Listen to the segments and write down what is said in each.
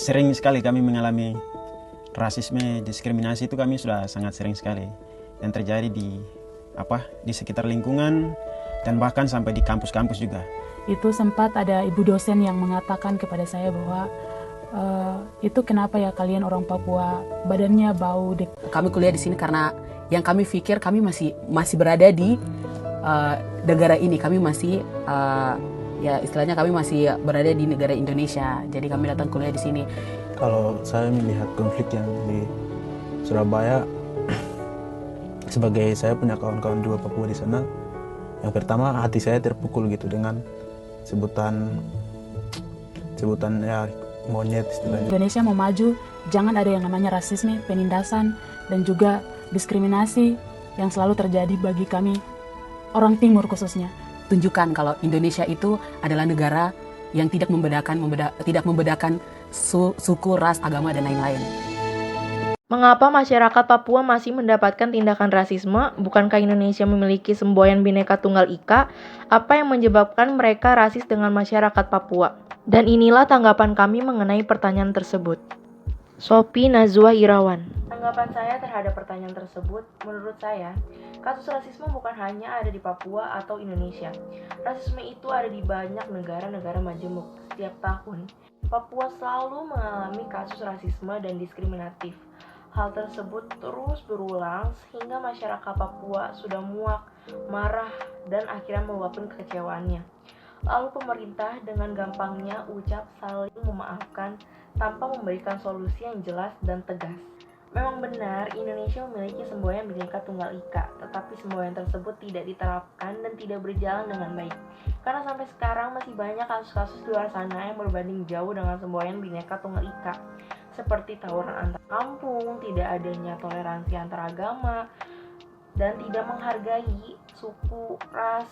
sering sekali kami mengalami rasisme, diskriminasi itu kami sudah sangat sering sekali yang terjadi di sekitar lingkungan dan bahkan sampai di kampus-kampus juga. Itu sempat ada ibu dosen yang mengatakan kepada saya bahwa itu kenapa ya kalian orang Papua badannya bau. Kami kuliah di sini karena yang kami pikir kami masih berada di negara ini, kami masih ya istilahnya kami masih berada di negara Indonesia. Jadi kami datang kuliah di sini. Kalau saya melihat konflik yang di Surabaya, sebagai saya punya kawan-kawan juga Papua di sana, yang pertama hati saya terpukul gitu dengan sebutan ya monyet istilahnya. Indonesia mau maju, jangan ada yang namanya rasisme, penindasan, dan juga diskriminasi yang selalu terjadi bagi kami orang Timur khususnya. Tunjukkan kalau Indonesia itu adalah negara yang tidak membedakan suku, ras, agama, dan lain-lain. Mengapa masyarakat Papua masih mendapatkan tindakan rasisme? Bukankah Indonesia memiliki semboyan Bhinneka Tunggal Ika? Apa yang menyebabkan mereka rasis dengan masyarakat Papua? Dan inilah tanggapan kami mengenai pertanyaan tersebut. Sophie Nazwa Irawan. Tanggapan saya terhadap pertanyaan tersebut, menurut saya, kasus rasisme bukan hanya ada di Papua atau Indonesia. Rasisme itu ada di banyak negara-negara majemuk. Setiap tahun, Papua selalu mengalami kasus rasisme dan diskriminatif. Hal tersebut terus berulang sehingga masyarakat Papua sudah muak, marah, dan akhirnya meluapkan kekecewaannya. Lalu pemerintah dengan gampangnya ucap saling memaafkan tanpa memberikan solusi yang jelas dan tegas. Memang benar Indonesia memiliki semboyan Bhinneka Tunggal Ika, tetapi semboyan tersebut tidak diterapkan dan tidak berjalan dengan baik. Karena sampai sekarang masih banyak kasus-kasus di luar sana yang berbanding jauh dengan semboyan Bhinneka Tunggal Ika, seperti tawuran antar kampung, tidak adanya toleransi antar agama, dan tidak menghargai suku, ras,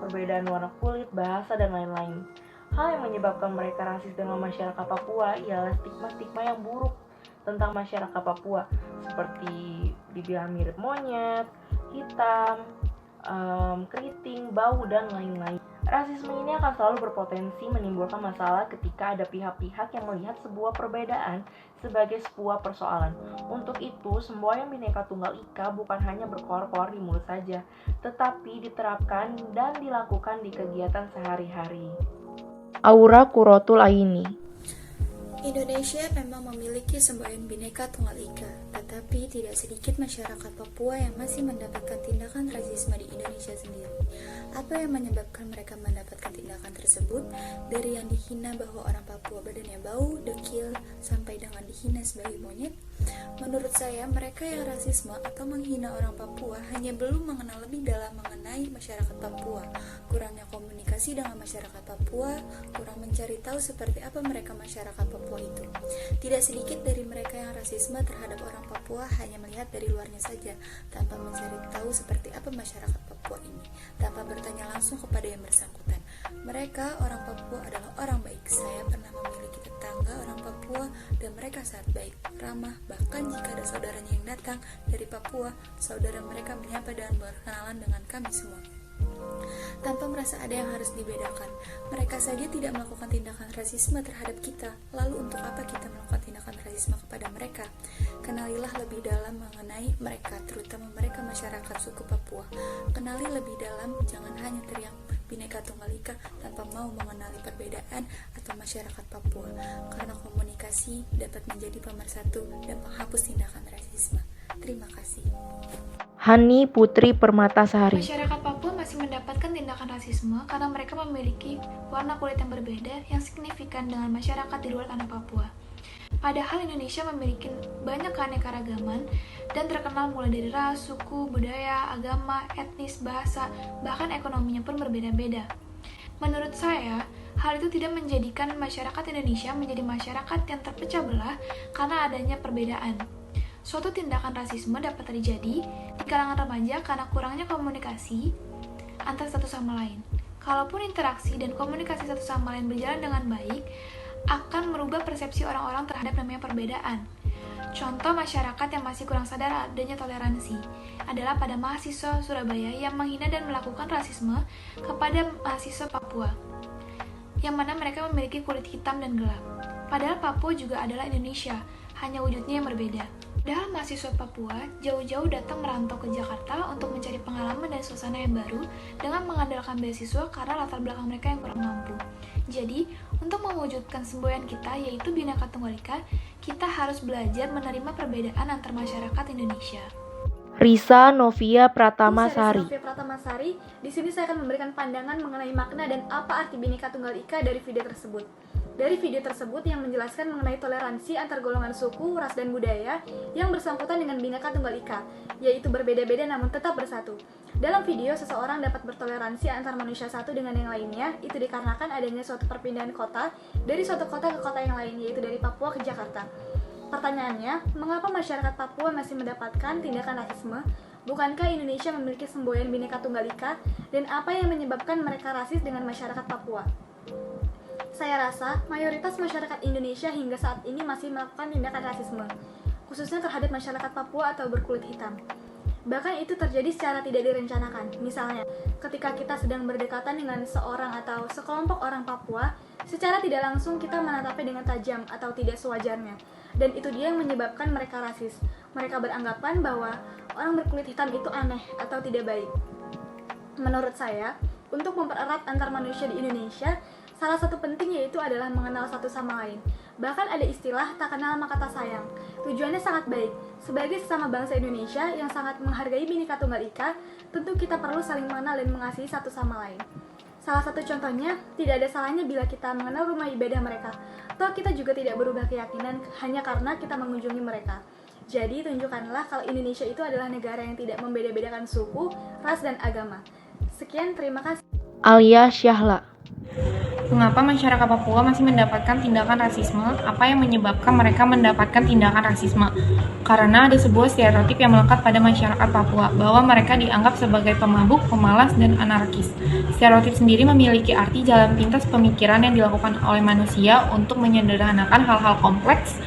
perbedaan warna kulit, bahasa, dan lain-lain. Hal yang menyebabkan mereka rasis dengan masyarakat Papua ialah stigma-stigma yang buruk tentang masyarakat Papua, seperti dibilang mirip monyet, hitam, keriting, bau, dan lain-lain. Rasisme ini akan selalu berpotensi menimbulkan masalah ketika ada pihak-pihak yang melihat sebuah perbedaan sebagai sebuah persoalan. Untuk itu, semboyan Bhinneka Tunggal Ika bukan hanya berkoar-koar di mulut saja, tetapi diterapkan dan dilakukan di kegiatan sehari-hari. Aura Kurotul Aini. Indonesia memang memiliki semboyan Bhinneka Tunggal Ika, tetapi tidak sedikit masyarakat Papua yang masih mendapatkan tindakan rasisme di Indonesia sendiri. Apa yang menyebabkan mereka mendapatkan tindakan tersebut? Dari yang dihina bahwa orang Papua badannya bau, dekil, sampai dengan dihina sebagai monyet. Menurut saya, mereka yang rasisme atau menghina orang Papua hanya belum mengenal lebih dalam mengenai masyarakat Papua, kurangnya komunikasi dengan masyarakat Papua, kurang mencari tahu seperti apa mereka masyarakat Papua itu. Tidak sedikit dari mereka yang rasisme terhadap orang Papua hanya melihat dari luarnya saja, tanpa mencari tahu seperti apa masyarakat Papua ini, tanpa bertanya langsung kepada yang bersangkutan. Mereka, orang Papua, adalah orang baik. Saya pernah memiliki tetangga orang Papua dan mereka sangat baik, ramah, bahkan jika ada saudaranya yang datang dari Papua, saudara mereka menyapa dan berkenalan dengan kami semua, tanpa merasa ada yang harus dibedakan. Mereka saja tidak melakukan tindakan rasisme terhadap kita. Lalu untuk apa kita melakukan tindakan rasisme kepada mereka? Kenalilah lebih dalam mengenai mereka, terutama mereka masyarakat suku Papua. Kenali lebih dalam, jangan hanya teriak Bhinneka Tunggal Ika tanpa mau mengenali perbedaan atau masyarakat Papua, karena komunikasi dapat menjadi pemersatu dan menghapus tindakan rasisme. Terima kasih. Hani Putri Permatasari. Masyarakat Papua masih mendapatkan tindakan rasisme karena mereka memiliki warna kulit yang berbeda yang signifikan dengan masyarakat di luar tanah Papua. Padahal Indonesia memiliki banyak keanekaragaman dan terkenal mulai dari ras, suku, budaya, agama, etnis, bahasa, bahkan ekonominya pun berbeda-beda. Menurut saya, hal itu tidak menjadikan masyarakat Indonesia menjadi masyarakat yang terpecah belah karena adanya perbedaan. Suatu tindakan rasisme dapat terjadi di kalangan remaja karena kurangnya komunikasi antar satu sama lain. Kalaupun interaksi dan komunikasi satu sama lain berjalan dengan baik, akan merubah persepsi orang-orang terhadap namanya perbedaan. Contoh masyarakat yang masih kurang sadar adanya toleransi adalah pada mahasiswa Surabaya yang menghina dan melakukan rasisme kepada mahasiswa Papua, yang mana mereka memiliki kulit hitam dan gelap. Padahal Papua juga adalah Indonesia, hanya wujudnya yang berbeda. Padahal mahasiswa Papua jauh-jauh datang merantau ke Jakarta untuk mencari pengalaman dan suasana yang baru dengan mengandalkan beasiswa karena latar belakang mereka yang kurang mampu. Jadi, untuk mewujudkan semboyan kita yaitu Bhinneka Tunggal Ika, kita harus belajar menerima perbedaan antar masyarakat Indonesia. Risa Novia Pratamasari. Novia Pratamasari. Di sini saya akan memberikan pandangan mengenai makna dan apa arti Bhinneka Tunggal Ika dari video tersebut. Dari video tersebut yang menjelaskan mengenai toleransi antar golongan suku, ras, dan budaya yang bersangkutan dengan Bhinneka Tunggal Ika, yaitu berbeda-beda namun tetap bersatu. Dalam video, seseorang dapat bertoleransi antar manusia satu dengan yang lainnya, itu dikarenakan adanya suatu perpindahan kota dari suatu kota ke kota yang lain, yaitu dari Papua ke Jakarta. Pertanyaannya, mengapa masyarakat Papua masih mendapatkan tindakan rasisme? Bukankah Indonesia memiliki semboyan Bhinneka Tunggal Ika? Dan apa yang menyebabkan mereka rasis dengan masyarakat Papua? Saya rasa mayoritas masyarakat Indonesia hingga saat ini masih melakukan tindakan rasisme, khususnya terhadap masyarakat Papua atau berkulit hitam. Bahkan itu terjadi secara tidak direncanakan. Misalnya, ketika kita sedang berdekatan dengan seorang atau sekelompok orang Papua, secara tidak langsung kita menatapnya dengan tajam atau tidak sewajarnya. Dan itu dia yang menyebabkan mereka rasis. Mereka beranggapan bahwa orang berkulit hitam itu aneh atau tidak baik. Menurut saya, untuk mempererat antar manusia di Indonesia, salah satu penting yaitu adalah mengenal satu sama lain. Bahkan ada istilah tak kenal maka tak sayang. Tujuannya sangat baik. Sebagai sesama bangsa Indonesia yang sangat menghargai Bhinneka Tunggal Ika, tentu kita perlu saling mengenal dan mengasihi satu sama lain. Salah satu contohnya, tidak ada salahnya bila kita mengenal rumah ibadah mereka. Toh kita juga tidak berubah keyakinan hanya karena kita mengunjungi mereka. Jadi tunjukkanlah kalau Indonesia itu adalah negara yang tidak membeda-bedakan suku, ras, dan agama. Sekian, terima kasih. Alia Syahla. Mengapa masyarakat Papua masih mendapatkan tindakan rasisme? Apa yang menyebabkan mereka mendapatkan tindakan rasisme? Karena ada sebuah stereotip yang melekat pada masyarakat Papua, bahwa mereka dianggap sebagai pemabuk, pemalas, dan anarkis. Stereotip sendiri memiliki arti jalan pintas pemikiran yang dilakukan oleh manusia untuk menyederhanakan hal-hal kompleks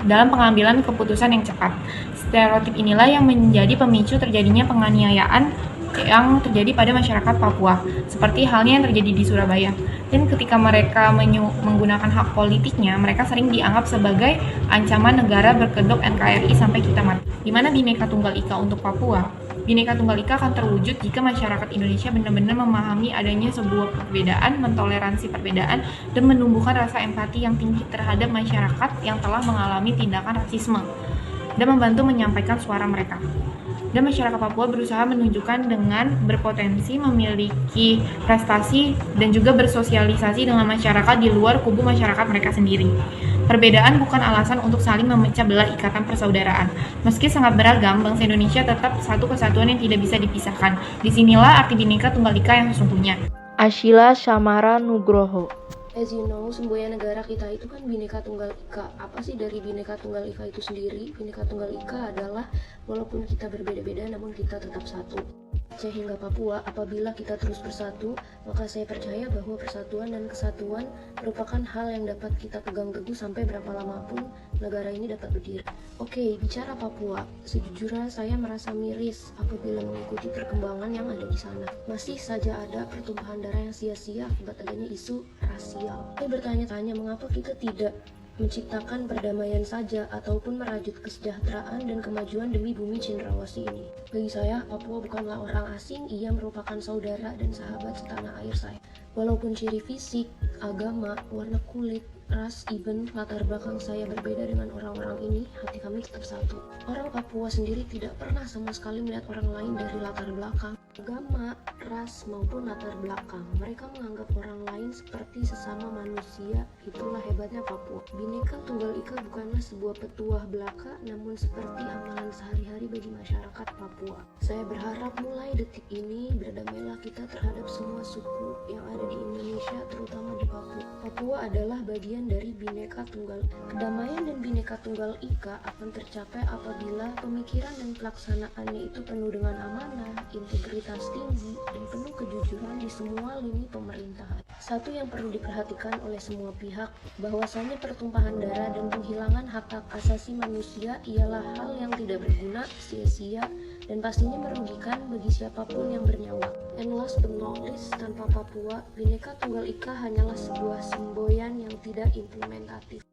dalam pengambilan keputusan yang cepat. Stereotip inilah yang menjadi pemicu terjadinya penganiayaan yang terjadi pada masyarakat Papua, seperti halnya yang terjadi di Surabaya. Dan ketika mereka menggunakan hak politiknya, mereka sering dianggap sebagai ancaman negara berkedok NKRI sampai kita mati. Di mana Bhinneka Tunggal Ika untuk Papua? Bhinneka Tunggal Ika akan terwujud jika masyarakat Indonesia benar-benar memahami adanya sebuah perbedaan, mentoleransi perbedaan, dan menumbuhkan rasa empati yang tinggi terhadap masyarakat yang telah mengalami tindakan rasisme, dan membantu menyampaikan suara mereka. Dan masyarakat Papua berusaha menunjukkan dengan berpotensi memiliki prestasi dan juga bersosialisasi dengan masyarakat di luar kubu masyarakat mereka sendiri. Perbedaan bukan alasan untuk saling memecah belah ikatan persaudaraan. Meski sangat beragam, bangsa Indonesia tetap satu kesatuan yang tidak bisa dipisahkan. Disinilah arti Bhinneka Tunggal Ika yang sesungguhnya. Ashila Shamara Nugroho. As you know, semboyan negara kita itu kan Bhinneka Tunggal Ika. Apa sih dari Bhinneka Tunggal Ika itu sendiri? Bhinneka Tunggal Ika adalah walaupun kita berbeda-beda namun kita tetap satu. Aceh hingga Papua, apabila kita terus bersatu, maka saya percaya bahwa persatuan dan kesatuan merupakan hal yang dapat kita pegang teguh sampai berapa lama pun negara ini dapat berdiri. Oke, bicara Papua, sejujurnya saya merasa miris apabila mengikuti perkembangan yang ada di sana. Masih saja ada pertumpahan darah yang sia-sia akibat adanya isu rasial. Saya bertanya-tanya mengapa kita tidak menciptakan perdamaian saja ataupun merajut kesejahteraan dan kemajuan demi bumi cendrawasih ini. Bagi saya, Papua bukanlah orang asing, ia merupakan saudara dan sahabat setanah air saya. Walaupun ciri fisik, agama, warna kulit, ras, even latar belakang saya berbeda dengan orang-orang ini, hati kami tetap satu. Orang Papua sendiri tidak pernah sama sekali melihat orang lain dari latar belakang, agama, ras, maupun latar belakang. Mereka menganggap orang lain seperti sesama manusia. Itulah hebatnya Papua. Bhinneka Tunggal Ika bukanlah sebuah petuah belaka, namun seperti amalan sehari-hari bagi masyarakat Papua. Saya berharap mulai detik ini berdamailah kita terhadap semua suku yang ada di Indonesia, terutama di Papua. Papua adalah bagian dari Bhinneka Tunggal. Kedamaian dan Bhinneka Tunggal Ika akan tercapai apabila pemikiran dan pelaksanaannya itu penuh dengan amanah, integritas tinggi, dan penuh kejujuran di semua lini pemerintahan. Satu yang perlu diperhatikan oleh semua pihak, bahwasanya pertumpahan darah dan penghilangan hak-hak asasi manusia ialah hal yang tidak berguna, sia-sia, dan pastinya merugikan bagi siapapun yang bernyawa. And last but not least, tanpa Papua, Bhinneka Tunggal Ika hanyalah sebuah semboyan yang tidak implementatif.